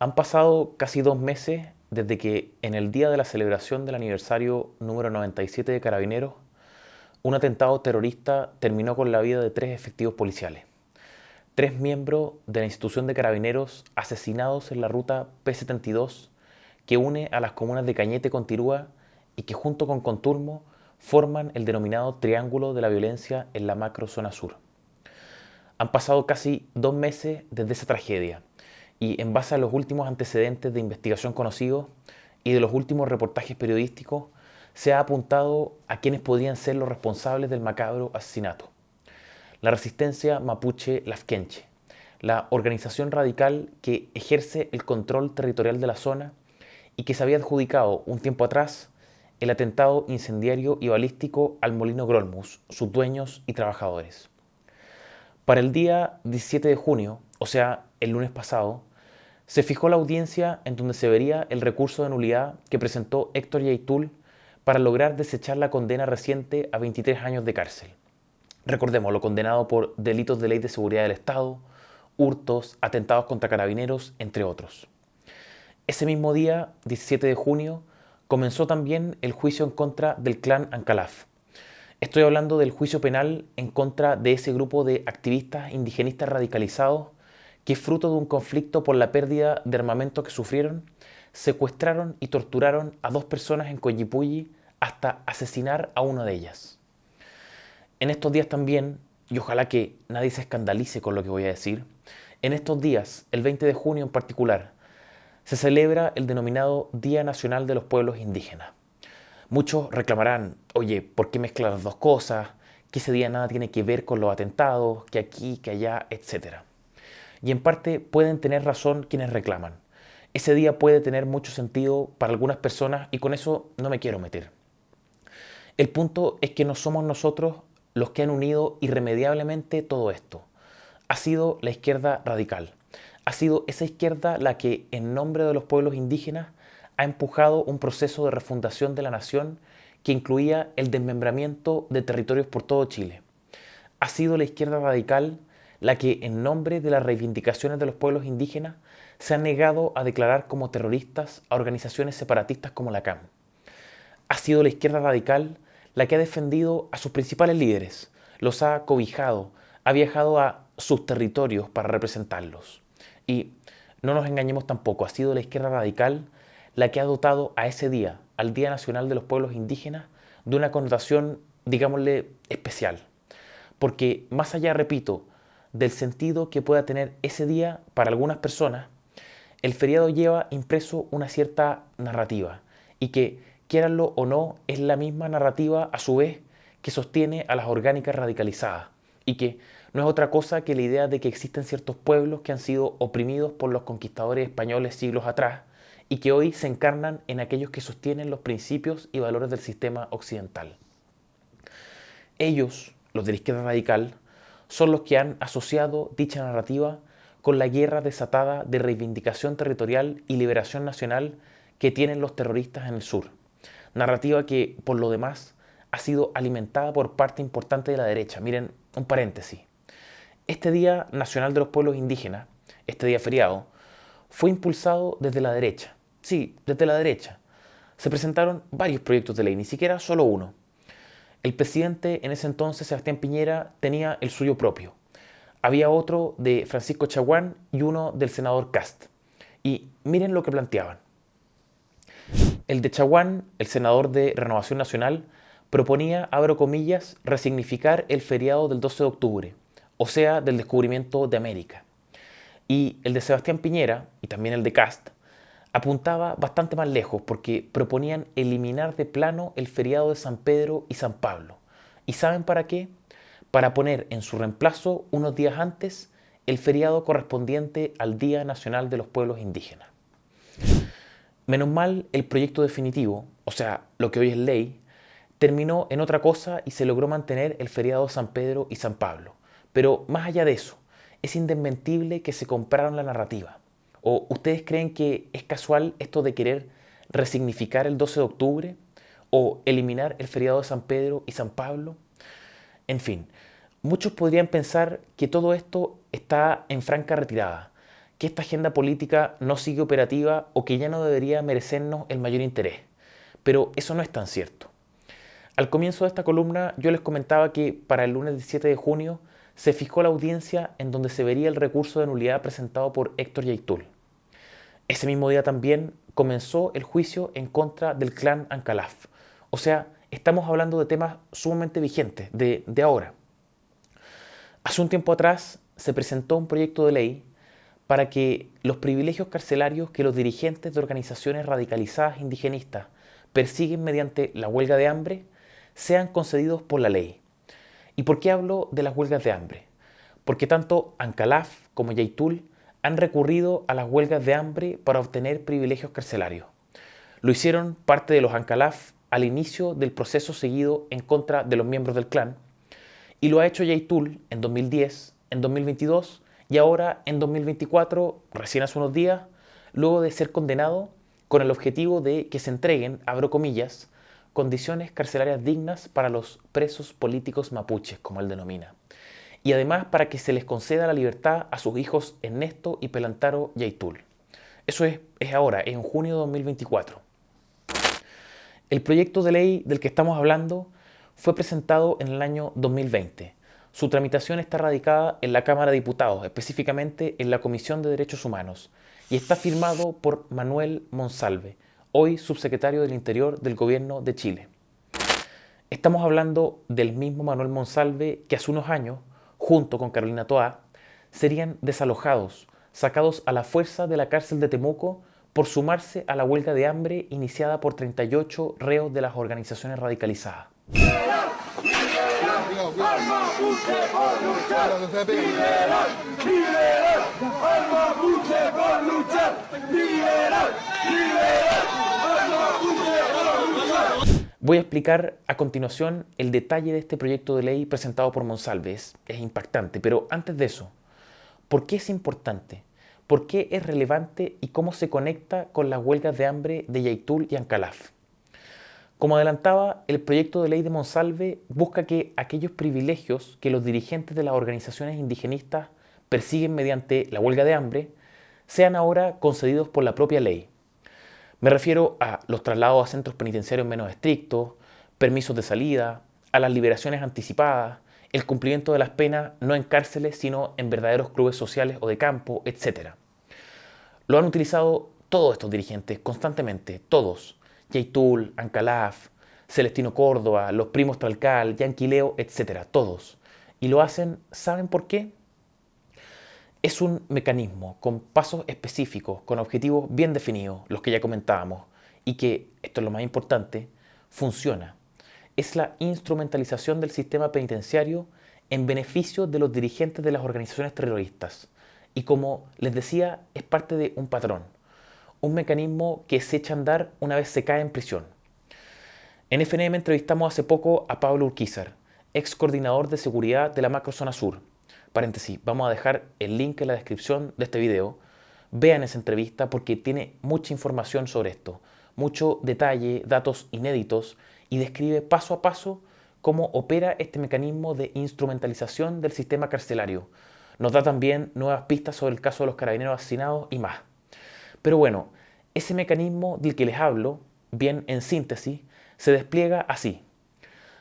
Han pasado casi 2 meses desde que, en el día de la celebración del aniversario número 97 de Carabineros, un atentado terrorista terminó con la vida de 3 efectivos policiales. 3 miembros de la institución de Carabineros asesinados en la ruta P72 que une a las comunas de Cañete con Tirúa y que, junto con Conturmo, forman el denominado Triángulo de la Violencia en la macrozona sur. Han pasado casi 2 meses desde esa tragedia y, en base a los últimos antecedentes de investigación conocidos y de los últimos reportajes periodísticos, se ha apuntado a quienes podrían ser los responsables del macabro asesinato. La resistencia mapuche Lafkenche, la organización radical que ejerce el control territorial de la zona y que se había adjudicado un tiempo atrás el atentado incendiario y balístico al molino Grolmus, sus dueños y trabajadores. Para el día 17 de junio, o sea, el lunes pasado, se fijó la audiencia en donde se vería el recurso de nulidad que presentó Héctor Yaitul para lograr desechar la condena reciente a 23 años de cárcel. Recordemos, lo condenado por delitos de ley de seguridad del Estado, hurtos, atentados contra carabineros, entre otros. Ese mismo día, 17 de junio, comenzó también el juicio en contra del clan Ancalaf. Estoy hablando del juicio penal en contra de ese grupo de activistas indigenistas radicalizados que, fruto de un conflicto por la pérdida de armamento que sufrieron, secuestraron y torturaron a 2 personas en Coyipulli hasta asesinar a una de ellas. En estos días también, y ojalá que nadie se escandalice con lo que voy a decir, en estos días, el 20 de junio en particular, se celebra el denominado Día Nacional de los Pueblos Indígenas. Muchos reclamarán, oye, ¿por qué mezclar las dos cosas? Que ese día nada tiene que ver con los atentados, que aquí, que allá, etc. Y en parte pueden tener razón quienes reclaman. Ese día puede tener mucho sentido para algunas personas y con eso no me quiero meter. El punto es que no somos nosotros los que han unido irremediablemente todo esto. Ha sido la izquierda radical. Ha sido esa izquierda la que, en nombre de los pueblos indígenas, ha empujado un proceso de refundación de la nación que incluía el desmembramiento de territorios por todo Chile. Ha sido la izquierda radical la que, en nombre de las reivindicaciones de los pueblos indígenas, se ha negado a declarar como terroristas a organizaciones separatistas como la CAM. Ha sido la izquierda radical la que ha defendido a sus principales líderes, los ha cobijado, ha viajado a sus territorios para representarlos. Y no nos engañemos tampoco, ha sido la izquierda radical la que ha dotado a ese día, al Día Nacional de los Pueblos Indígenas, de una connotación, digámosle, especial. Porque más allá, repito, del sentido que pueda tener ese día para algunas personas, el feriado lleva impreso una cierta narrativa y que, quieranlo o no, es la misma narrativa a su vez que sostiene a las orgánicas radicalizadas y que no es otra cosa que la idea de que existen ciertos pueblos que han sido oprimidos por los conquistadores españoles siglos atrás y que hoy se encarnan en aquellos que sostienen los principios y valores del sistema occidental. Ellos, los de la izquierda radical, son los que han asociado dicha narrativa con la guerra desatada de reivindicación territorial y liberación nacional que tienen los terroristas en el sur. Narrativa que, por lo demás, ha sido alimentada por parte importante de la derecha. Miren, un paréntesis. Este Día Nacional de los Pueblos Indígenas, este día feriado, fue impulsado desde la derecha. Sí, desde la derecha. Se presentaron varios proyectos de ley, ni siquiera solo uno. El presidente en ese entonces, Sebastián Piñera, tenía el suyo propio. Había otro de Francisco Chaguán y uno del senador Kast. Y miren lo que planteaban. El de Chaguán, el senador de Renovación Nacional, proponía, abro comillas, resignificar el feriado del 12 de octubre, o sea, del descubrimiento de América. Y el de Sebastián Piñera, y también el de Kast, apuntaba bastante más lejos porque proponían eliminar de plano el feriado de San Pedro y San Pablo. ¿Y saben para qué? Para poner en su reemplazo, unos días antes, el feriado correspondiente al Día Nacional de los Pueblos Indígenas. Menos mal, el proyecto definitivo, o sea, lo que hoy es ley, terminó en otra cosa y se logró mantener el feriado de San Pedro y San Pablo. Pero más allá de eso, es indesmentible que se compraron la narrativa. ¿O ustedes creen que es casual esto de querer resignificar el 12 de octubre? ¿O eliminar el feriado de San Pedro y San Pablo? En fin, muchos podrían pensar que todo esto está en franca retirada, que esta agenda política no sigue operativa o que ya no debería merecernos el mayor interés. Pero eso no es tan cierto. Al comienzo de esta columna yo les comentaba que para el lunes 17 de junio se fijó la audiencia en donde se vería el recurso de nulidad presentado por Héctor Yaitul. Ese mismo día también comenzó el juicio en contra del clan Ancalaf. O sea, estamos hablando de temas sumamente vigentes, de ahora. Hace un tiempo atrás se presentó un proyecto de ley para que los privilegios carcelarios que los dirigentes de organizaciones radicalizadas indigenistas persiguen mediante la huelga de hambre sean concedidos por la ley. ¿Y por qué hablo de las huelgas de hambre? Porque tanto Ancalaf como Yaitul han recurrido a las huelgas de hambre para obtener privilegios carcelarios. Lo hicieron parte de los Ancalaf al inicio del proceso seguido en contra de los miembros del clan, y lo ha hecho Yaitul en 2010, en 2022 y ahora en 2024, recién hace unos días, luego de ser condenado con el objetivo de que se entreguen, abro comillas, condiciones carcelarias dignas para los presos políticos mapuches, como él denomina. Y además para que se les conceda la libertad a sus hijos Ernesto y Pelantaro Yaitul. Eso es ahora, en junio de 2024. El proyecto de ley del que estamos hablando fue presentado en el año 2020. Su tramitación está radicada en la Cámara de Diputados, específicamente en la Comisión de Derechos Humanos, y está firmado por Manuel Monsalve, hoy subsecretario del Interior del Gobierno de Chile. Estamos hablando del mismo Manuel Monsalve que hace unos años, junto con Carolina Toá, serían desalojados, sacados a la fuerza de la cárcel de Temuco por sumarse a la huelga de hambre iniciada por 38 reos de las organizaciones radicalizadas. Al mapuche por luchar, liberar, liberar, al mapuche por luchar, liberar, liberar, al mapuche por luchar. Voy a explicar a continuación el detalle de este proyecto de ley presentado por Monsalve. Es impactante, pero antes de eso, ¿por qué es importante? ¿Por qué es relevante y cómo se conecta con las huelgas de hambre de Yaitul y Ancalaf? Como adelantaba, el proyecto de ley de Monsalve busca que aquellos privilegios que los dirigentes de las organizaciones indigenistas persiguen mediante la huelga de hambre sean ahora concedidos por la propia ley. Me refiero a los traslados a centros penitenciarios menos estrictos, permisos de salida, a las liberaciones anticipadas, el cumplimiento de las penas no en cárceles sino en verdaderos clubes sociales o de campo, etc. Lo han utilizado todos estos dirigentes constantemente, todos. Yaitul, Ancalaf, Celestino Córdoba, los primos Tralcal, Yanquileo, etc. Todos. Y lo hacen, ¿saben por qué? Es un mecanismo con pasos específicos, con objetivos bien definidos, los que ya comentábamos, y que, esto es lo más importante, funciona. Es la instrumentalización del sistema penitenciario en beneficio de los dirigentes de las organizaciones terroristas. Y como les decía, es parte de un patrón. Un mecanismo que se echa a andar una vez se cae en prisión. En FNM entrevistamos hace poco a Pablo Urquizar, ex coordinador de seguridad de la Macrozona Sur. Paréntesis, vamos a dejar el link en la descripción de este video. Vean esa entrevista porque tiene mucha información sobre esto, mucho detalle, datos inéditos y describe paso a paso cómo opera este mecanismo de instrumentalización del sistema carcelario. Nos da también nuevas pistas sobre el caso de los carabineros asesinados y más. Pero bueno, ese mecanismo del que les hablo, bien en síntesis, se despliega así.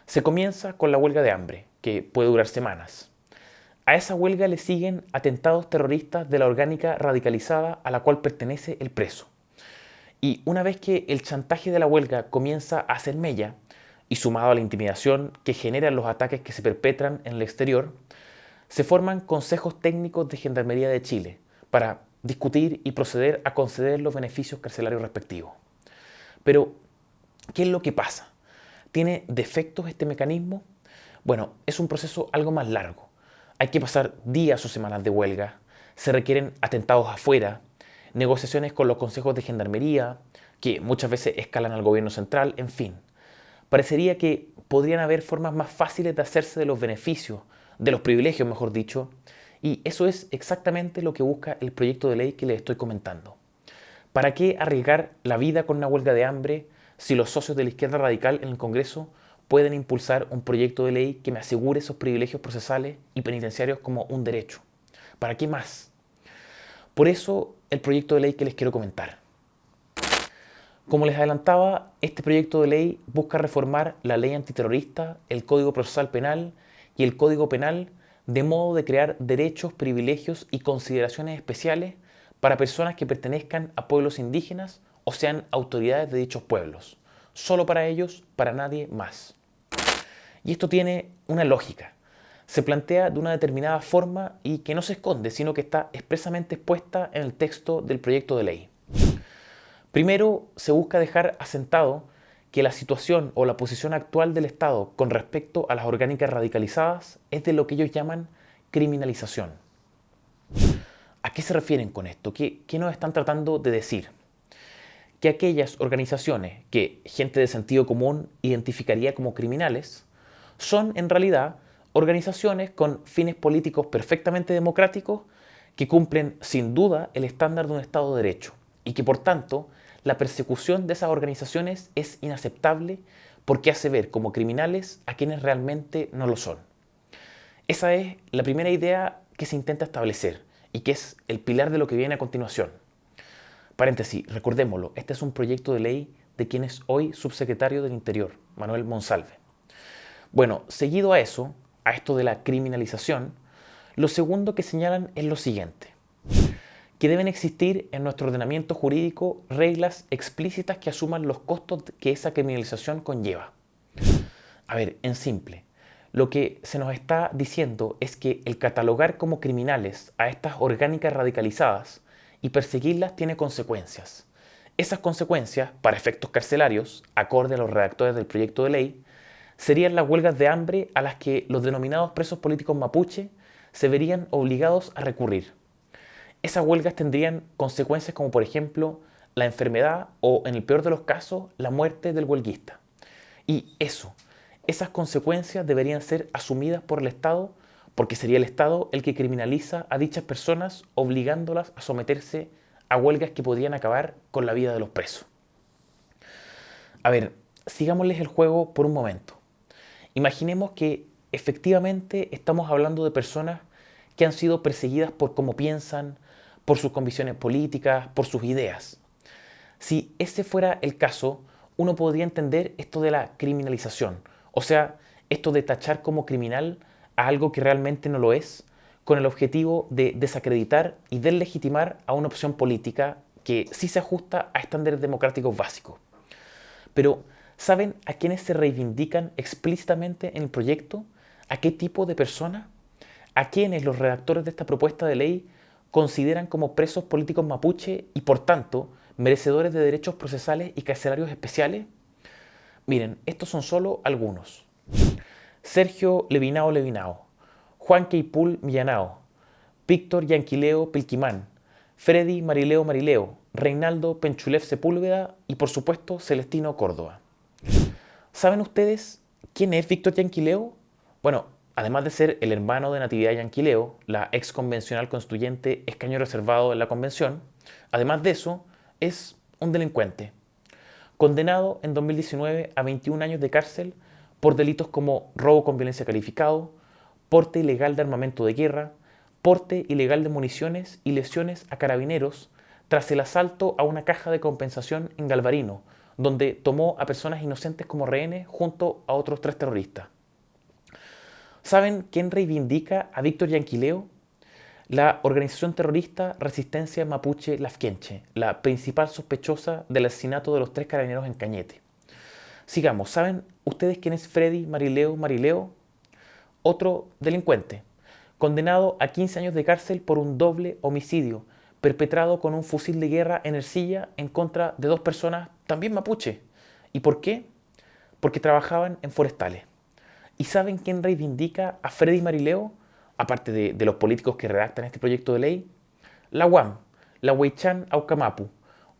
Se comienza con la huelga de hambre, que puede durar semanas. A esa huelga le siguen atentados terroristas de la orgánica radicalizada a la cual pertenece el preso. Y una vez que el chantaje de la huelga comienza a hacer mella, y sumado a la intimidación que generan los ataques que se perpetran en el exterior, se forman consejos técnicos de Gendarmería de Chile para discutir y proceder a conceder los beneficios carcelarios respectivos. Pero, ¿qué es lo que pasa? ¿Tiene defectos este mecanismo? Bueno, es un proceso algo más largo. Hay que pasar días o semanas de huelga, se requieren atentados afuera, negociaciones con los consejos de Gendarmería, que muchas veces escalan al gobierno central, en fin. Parecería que podrían haber formas más fáciles de hacerse de los beneficios, de los privilegios, mejor dicho, y eso es exactamente lo que busca el proyecto de ley que les estoy comentando. ¿Para qué arriesgar la vida con una huelga de hambre si los socios de la izquierda radical en el Congreso pueden impulsar un proyecto de ley que me asegure esos privilegios procesales y penitenciarios como un derecho? ¿Para qué más? Por eso el proyecto de ley que les quiero comentar. Como les adelantaba, este proyecto de ley busca reformar la ley antiterrorista, el Código Procesal Penal y el Código Penal de modo de crear derechos, privilegios y consideraciones especiales para personas que pertenezcan a pueblos indígenas o sean autoridades de dichos pueblos. Solo para ellos, para nadie más. Y esto tiene una lógica. Se plantea de una determinada forma y que no se esconde, sino que está expresamente expuesta en el texto del proyecto de ley. Primero, se busca dejar asentado que la situación o la posición actual del Estado con respecto a las orgánicas radicalizadas es de lo que ellos llaman criminalización. ¿A qué se refieren con esto? ¿Qué nos están tratando de decir? Que aquellas organizaciones que gente de sentido común identificaría como criminales son en realidad organizaciones con fines políticos perfectamente democráticos que cumplen sin duda el estándar de un Estado de Derecho y que por tanto la persecución de esas organizaciones es inaceptable porque hace ver como criminales a quienes realmente no lo son. Esa es la primera idea que se intenta establecer y que es el pilar de lo que viene a continuación. Paréntesis, recordémoslo, este es un proyecto de ley de quien es hoy subsecretario del Interior, Manuel Monsalve. Bueno, seguido a eso, a esto de la criminalización, lo segundo que señalan es lo siguiente: que deben existir en nuestro ordenamiento jurídico reglas explícitas que asuman los costos que esa criminalización conlleva. A ver, en simple, lo que se nos está diciendo es que el catalogar como criminales a estas orgánicas radicalizadas y perseguirlas tiene consecuencias. Esas consecuencias, para efectos carcelarios, acorde a los redactores del proyecto de ley, serían las huelgas de hambre a las que los denominados presos políticos mapuche se verían obligados a recurrir. Esas huelgas tendrían consecuencias como, por ejemplo, la enfermedad o, en el peor de los casos, la muerte del huelguista. Y esas consecuencias deberían ser asumidas por el Estado porque sería el Estado el que criminaliza a dichas personas obligándolas a someterse a huelgas que podrían acabar con la vida de los presos. A ver, sigámosles el juego por un momento. Imaginemos que efectivamente estamos hablando de personas que han sido perseguidas por cómo piensan, por sus convicciones políticas, por sus ideas. Si ese fuera el caso, uno podría entender esto de la criminalización, o sea, esto de tachar como criminal a algo que realmente no lo es, con el objetivo de desacreditar y deslegitimar a una opción política que sí se ajusta a estándares democráticos básicos. Pero, ¿saben a quiénes se reivindican explícitamente en el proyecto? ¿A qué tipo de personas? ¿A quiénes los redactores de esta propuesta de ley consideran como presos políticos mapuche y, por tanto, merecedores de derechos procesales y carcelarios especiales? Miren, estos son solo algunos. Sergio Levinao, Juan Queipul Millanao, Víctor Yanquileo Pilquimán, Freddy Marileo, Reinaldo Penchulev Sepúlveda y, por supuesto, Celestino Córdoba. ¿Saben ustedes quién es Víctor Yanquileo? Bueno, además de ser el hermano de Natividad Yanquileo, la ex convencional constituyente escaño reservado en la convención, además de eso, es un delincuente, condenado en 2019 a 21 años de cárcel por delitos como robo con violencia calificado, porte ilegal de armamento de guerra, porte ilegal de municiones y lesiones a carabineros tras el asalto a una caja de compensación en Galvarino, donde tomó a personas inocentes como rehenes junto a otros 3 terroristas. ¿Saben quién reivindica a Víctor Yanquileo? La organización terrorista Resistencia Mapuche Lafkenche, la principal sospechosa del asesinato de los 3 carabineros en Cañete. Sigamos, ¿saben ustedes quién es Freddy Marileo? Otro delincuente, condenado a 15 años de cárcel por un doble homicidio perpetrado con un fusil de guerra en Ercilla en contra de 2 personas también mapuche. ¿Y por qué? Porque trabajaban en forestales. ¿Y saben quién reivindica a Freddy Marileo? Aparte de los políticos que redactan este proyecto de ley, la UAM, la Huaychán Aucamapu,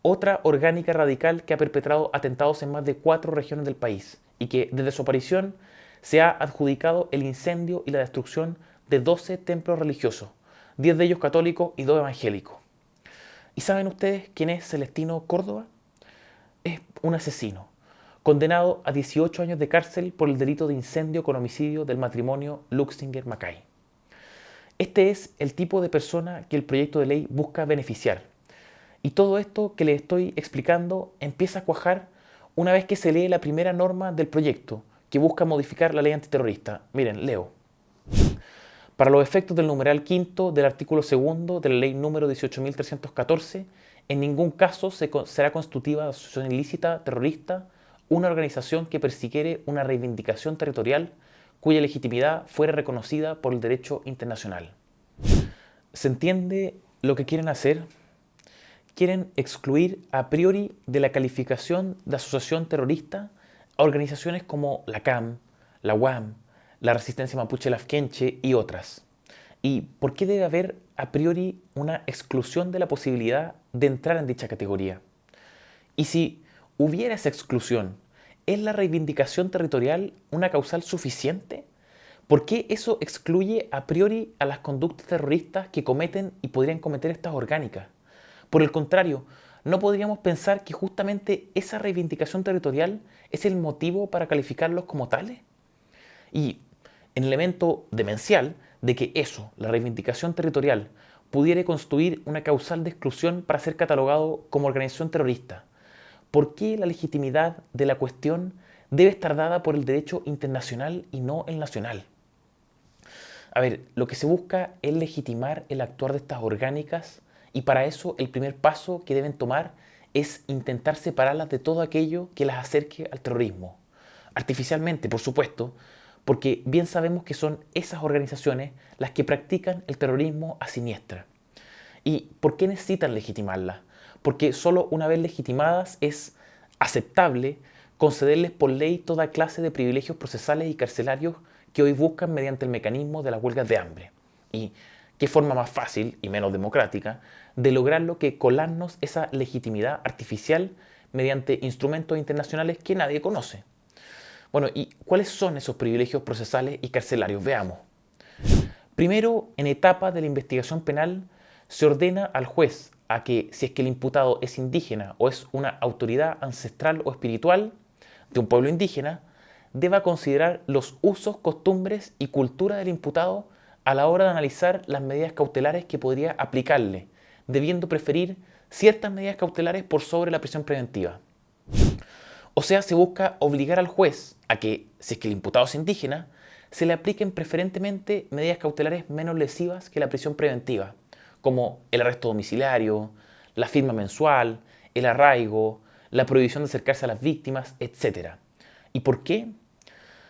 otra orgánica radical que ha perpetrado atentados en más de 4 regiones del país y que desde su aparición se ha adjudicado el incendio y la destrucción de 12 templos religiosos, 10 de ellos católicos y 2 evangélicos. ¿Y saben ustedes quién es Celestino Córdoba? Es un asesino, condenado a 18 años de cárcel por el delito de incendio con homicidio del matrimonio Luxinger-Macay. Este es el tipo de persona que el proyecto de ley busca beneficiar. Y todo esto que les estoy explicando empieza a cuajar una vez que se lee la primera norma del proyecto, que busca modificar la ley antiterrorista. Miren, leo. Para los efectos del numeral quinto del artículo segundo de la ley número 18.314, en ningún caso será constitutiva de asociación ilícita terrorista una organización que persiguiere una reivindicación territorial cuya legitimidad fuera reconocida por el derecho internacional. ¿Se entiende lo que quieren hacer? Quieren excluir a priori de la calificación de asociación terrorista a organizaciones como la CAM, la UAM, la Resistencia Mapuche Lafkenche y otras. ¿Y por qué debe haber a priori una exclusión de la posibilidad de entrar en dicha categoría? Y si hubiera esa exclusión, ¿es la reivindicación territorial una causal suficiente? ¿Por qué eso excluye a priori a las conductas terroristas que cometen y podrían cometer estas orgánicas? Por el contrario, ¿no podríamos pensar que justamente esa reivindicación territorial es el motivo para calificarlos como tales? Y en el elemento demencial de que eso, la reivindicación territorial, pudiera constituir una causal de exclusión para ser catalogado como organización terrorista, ¿por qué la legitimidad de la cuestión debe estar dada por el derecho internacional y no el nacional? A ver, lo que se busca es legitimar el actuar de estas orgánicas y para eso el primer paso que deben tomar es intentar separarlas de todo aquello que las acerque al terrorismo. Artificialmente, por supuesto, porque bien sabemos que son esas organizaciones las que practican el terrorismo a siniestra. ¿Y por qué necesitan legitimarlas? Porque solo una vez legitimadas es aceptable concederles por ley toda clase de privilegios procesales y carcelarios que hoy buscan mediante el mecanismo de las huelgas de hambre. ¿Y qué forma más fácil y menos democrática de lograrlo que colarnos esa legitimidad artificial mediante instrumentos internacionales que nadie conoce? Bueno, ¿y cuáles son esos privilegios procesales y carcelarios? Veamos. Primero, en etapa de la investigación penal, se ordena al juez a que, si es que el imputado es indígena o es una autoridad ancestral o espiritual de un pueblo indígena, deba considerar los usos, costumbres y cultura del imputado a la hora de analizar las medidas cautelares que podría aplicarle, debiendo preferir ciertas medidas cautelares por sobre la prisión preventiva. O sea, se busca obligar al juez a que, si es que el imputado es indígena, se le apliquen preferentemente medidas cautelares menos lesivas que la prisión preventiva, como el arresto domiciliario, la firma mensual, el arraigo, la prohibición de acercarse a las víctimas, etc. ¿Y por qué?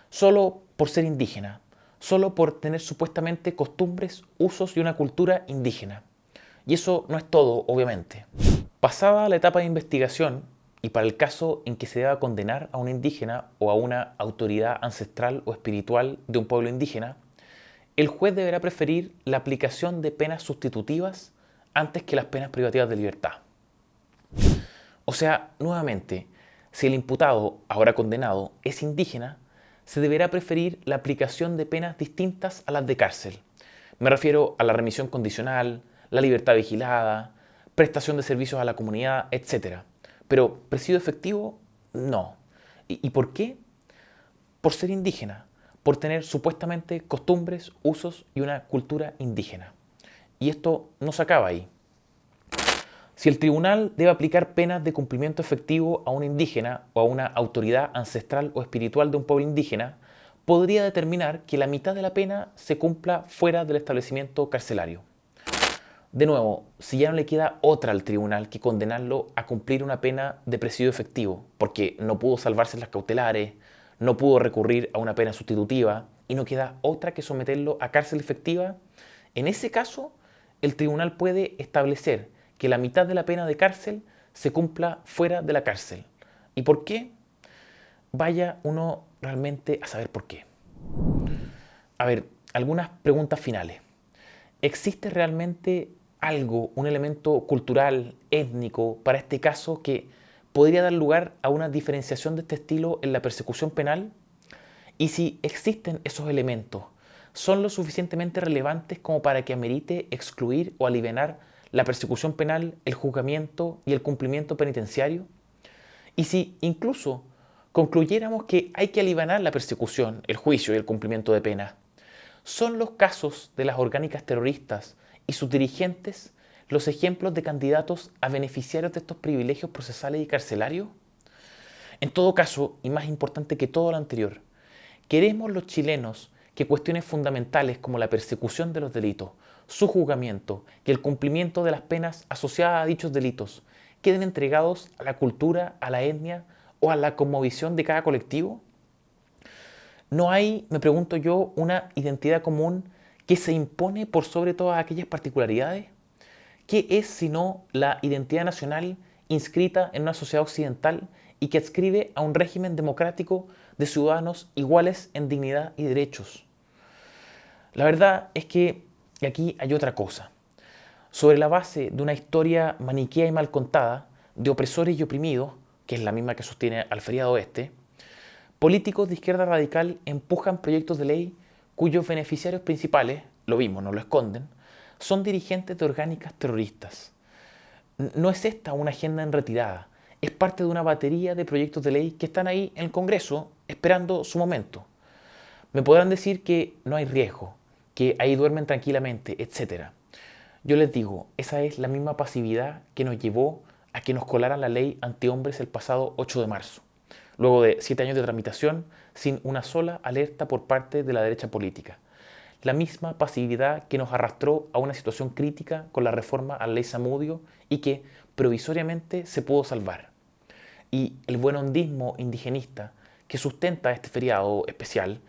Solo por ser indígena, solo por tener supuestamente costumbres, usos y una cultura indígena. Y eso no es todo, obviamente. Pasada la etapa de investigación, y para el caso en que se deba condenar a un indígena o a una autoridad ancestral o espiritual de un pueblo indígena, el juez deberá preferir la aplicación de penas sustitutivas antes que las penas privativas de libertad. O sea, nuevamente, si el imputado, ahora condenado, es indígena, se deberá preferir la aplicación de penas distintas a las de cárcel. Me refiero a la remisión condicional, la libertad vigilada, prestación de servicios a la comunidad, etc. Pero presidio efectivo, no. ¿Y por qué? Por ser indígena, por tener supuestamente costumbres, usos y una cultura indígena. Y esto no se acaba ahí. Si el tribunal debe aplicar penas de cumplimiento efectivo a un indígena o a una autoridad ancestral o espiritual de un pueblo indígena, podría determinar que la mitad de la pena se cumpla fuera del establecimiento carcelario. De nuevo, si ya no le queda otra al tribunal que condenarlo a cumplir una pena de presidio efectivo, porque no pudo salvarse las cautelares, no pudo recurrir a una pena sustitutiva y no queda otra que someterlo a cárcel efectiva, en ese caso, el tribunal puede establecer que la mitad de la pena de cárcel se cumpla fuera de la cárcel. ¿Y por qué? Vaya uno realmente a saber por qué. A ver, algunas preguntas finales. ¿Existe realmente algo, un elemento cultural, étnico, para este caso que podría dar lugar a una diferenciación de este estilo en la persecución penal? Y si existen esos elementos, ¿son lo suficientemente relevantes como para que amerite excluir o alivianar la persecución penal, el juzgamiento y el cumplimiento penitenciario? Y si incluso concluyéramos que hay que alivianar la persecución, el juicio y el cumplimiento de pena, ¿Son los casos de las orgánicas terroristas y sus dirigentes los ejemplos de candidatos a beneficiarios de estos privilegios procesales y carcelarios? En todo caso, y más importante que todo lo anterior, ¿queremos los chilenos que cuestiones fundamentales como la persecución de los delitos, su juzgamiento y el cumplimiento de las penas asociadas a dichos delitos queden entregados a la cultura, a la etnia o a la cosmovisión de cada colectivo? ¿No hay, me pregunto yo, una identidad común que se impone por sobre todas aquellas particularidades? ¿Qué es sino la identidad nacional inscrita en una sociedad occidental y que adscribe a un régimen democrático de ciudadanos iguales en dignidad y derechos? La verdad es que aquí hay otra cosa. Sobre la base de una historia maniquea y mal contada, de opresores y oprimidos, que es la misma que sostiene al feriado este, políticos de izquierda radical empujan proyectos de ley cuyos beneficiarios principales, lo vimos, no lo esconden, son dirigentes de orgánicas terroristas. No es esta una agenda en retirada, es parte de una batería de proyectos de ley que están ahí en el Congreso esperando su momento. Me podrán decir que no hay riesgo, que ahí duermen tranquilamente, etc. Yo les digo, esa es la misma pasividad que nos llevó a que nos colaran la ley antihombres el pasado 8 de marzo, luego de 7 años de tramitación sin una sola alerta por parte de la derecha política. La misma pasividad que nos arrastró a una situación crítica con la reforma a la ley Zamudio y que provisoriamente se pudo salvar. Y el buenondismo indigenista que sustenta este feriado especial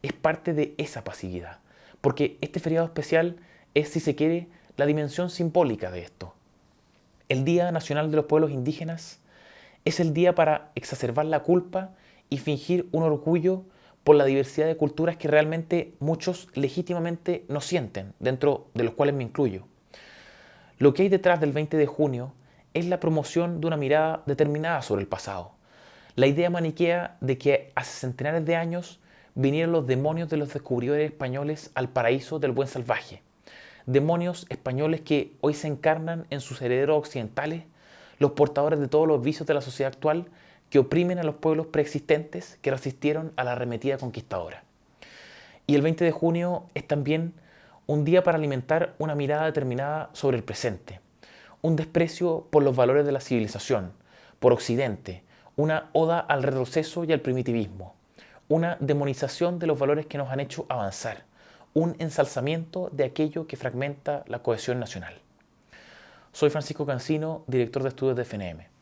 es parte de esa pasividad, porque este feriado especial es, si se quiere, la dimensión simbólica de esto. El Día Nacional de los Pueblos Indígenas es el día para exacerbar la culpa y fingir un orgullo por la diversidad de culturas que realmente muchos legítimamente no sienten, dentro de los cuales me incluyo. Lo que hay detrás del 20 de junio es la promoción de una mirada determinada sobre el pasado. La idea maniquea de que hace centenares de años vinieron los demonios de los descubridores españoles al paraíso del buen salvaje. Demonios españoles que hoy se encarnan en sus herederos occidentales, los portadores de todos los vicios de la sociedad actual que oprimen a los pueblos preexistentes que resistieron a la arremetida conquistadora. Y el 20 de junio es también un día para alimentar una mirada determinada sobre el presente, un desprecio por los valores de la civilización, por Occidente, una oda al retroceso y al primitivismo, una demonización de los valores que nos han hecho avanzar, un ensalzamiento de aquello que fragmenta la cohesión nacional. Soy Francisco Cancino, director de estudios de FNM.